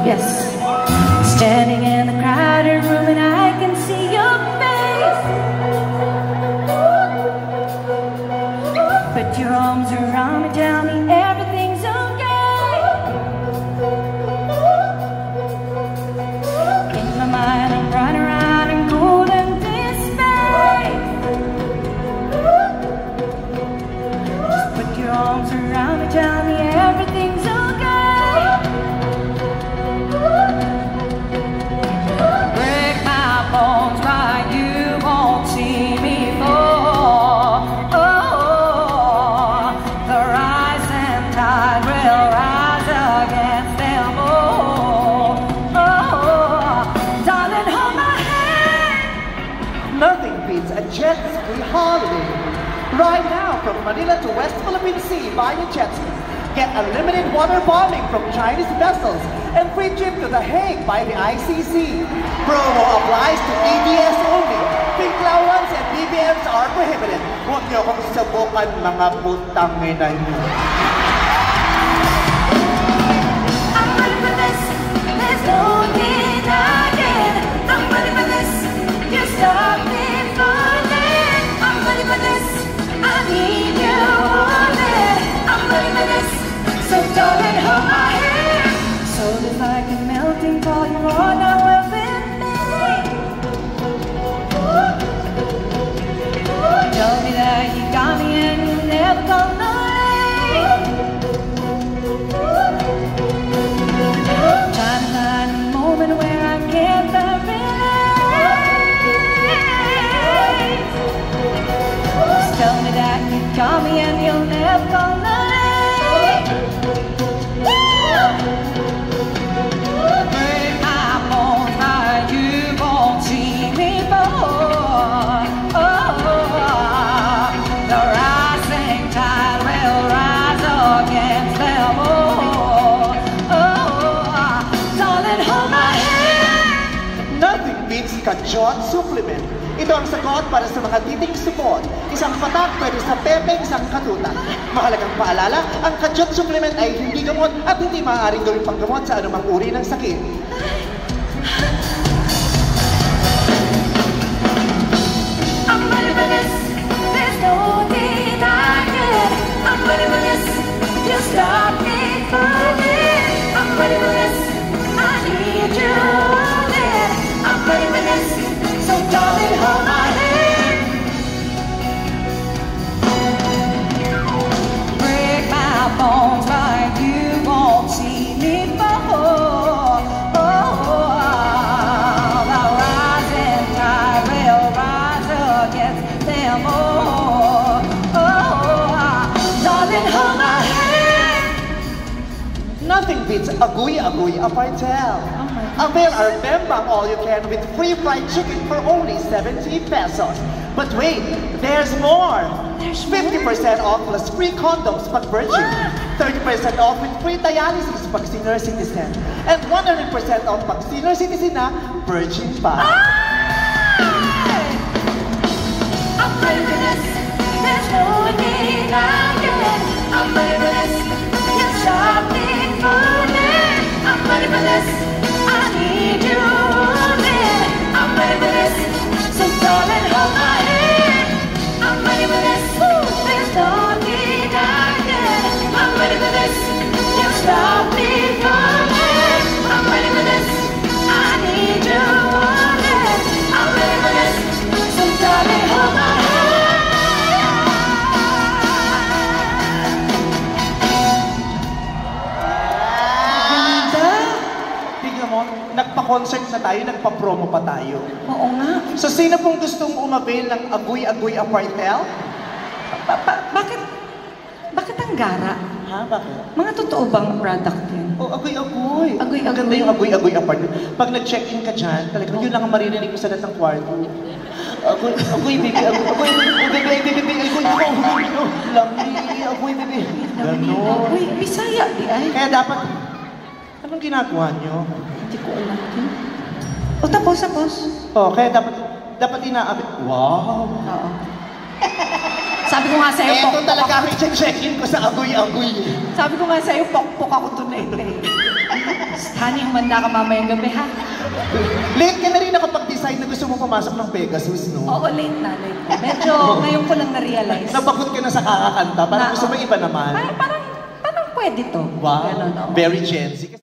Yes. Standing in the crowded room and I can see your face. Put your arms around me, tell me everything's okay. In my mind I'm running around in cold and despair. Just put your arms around me, tell me everything's okay. Break my bones, but you won't see me fall. Oh, the rising tide will rise against them all. Oh, darling, hold my hand. Nothing beats a jet ski holiday. Right now, from Manila to West Philippine Sea by a jet ski. Get unlimited water bombing from Chinese vessels and free trip to The Hague by the ICC. Promo applies to BBS only. Pink allowance and BBMs are prohibited. Huwag niyo akong sabukan, mga putang ina niyo. I'm ready for this, there's no denying. I'm ready for this, you stop me falling. I'm ready for this, I need you wanted. I'm ready for this, so darling, hold my hand. Soul is like a melting pot, you're all now with me. Tell me that you got me and you're never gonna leave. Trying to find a moment where I can't relate. Just tell me that you got me and you're never gonna leave. Break my bones, but you won't see me fall. Oh, the rising tide will rise against them all. Oh, darling, hold my hand. Nothing beats Kajot Supplement. Ito ang sagot para sa mga titing supot. Isang patak pwede sa pepe, isang katutak. Mahalagang paalala, ang Kajot Supplement ay hindi gamot at hindi maaaring gawing panggamot sa anumang uri ng sakit. I'm ready for this, there's no denying. I'm ready for this, you stop me falling. I'm ready for this, I need you wanted. I'm ready for this, so darling, hold my hand. Break my bones, but you won't see me fall. Oh, the rising tide will rise against them all. Oh, darling, hold my hand. Nothing beats Aguy-Aguy Apartel. Avail our Bembang all-you-can with free fried chicken for only 70 pesos. But wait, there's more! There's 50% off plus free condoms pag virgin. 30% off with free dialysis pag senior citizen. And 100% off pag senior citizen na virgin pa. I'm ready for this, there's no denying. I'm ready for this, you stop me falling. I'm ready for this, I need you wanted. I'm ready for this, so darling, hold my hand. I'm ready for this, there's no denying. I'm ready for this, you stop me falling. I'm ready for this, I need you wanted. I'm ready for this, so darling, hold my hand. Tignan mo, nagpa-concert na tayo, nagpa-promo pa tayo. Oo nga. So sino pong gustong umavail ng Aguy-Aguy Apartel? Bakit ang gara? Ha? Bakit? Mga totoo bang product yun? Oh, agoy-agoy. Agoy-agoy. Ang ganda yung agoy-agoy apartment. Pag nag-check-in ka dyan, talagang yun lang ang maririnig mo sa lahat ng kwarto. Agoy, agoy, baby, agoy, baby, agoy, lami, agoy, baby. Ganon. Uy, Bisaya di ay. Kaya dapat, anong ginagawa nyo? Hindi ko alam yun. O tapos. Oh, kaya dapat inaabit. Wow. Oo. Sabi ko nga sa'yo, Eto talaga ang check-in ko sa agoy-agoy. Sabi ko nga sa'yo, pokpok ako doon eh. Honey, humanda ka mamayang gabi, ha? Late ka na rin nakapag-decide na gusto mo pumasok ng Pegasus, no? Oo, late na. Medyo ngayon ko lang na-realize. Napagod ka na sa kakakanta, parang gusto mo iba naman. Parang pwede to. Wow, Ganun, oo. very Gen Z.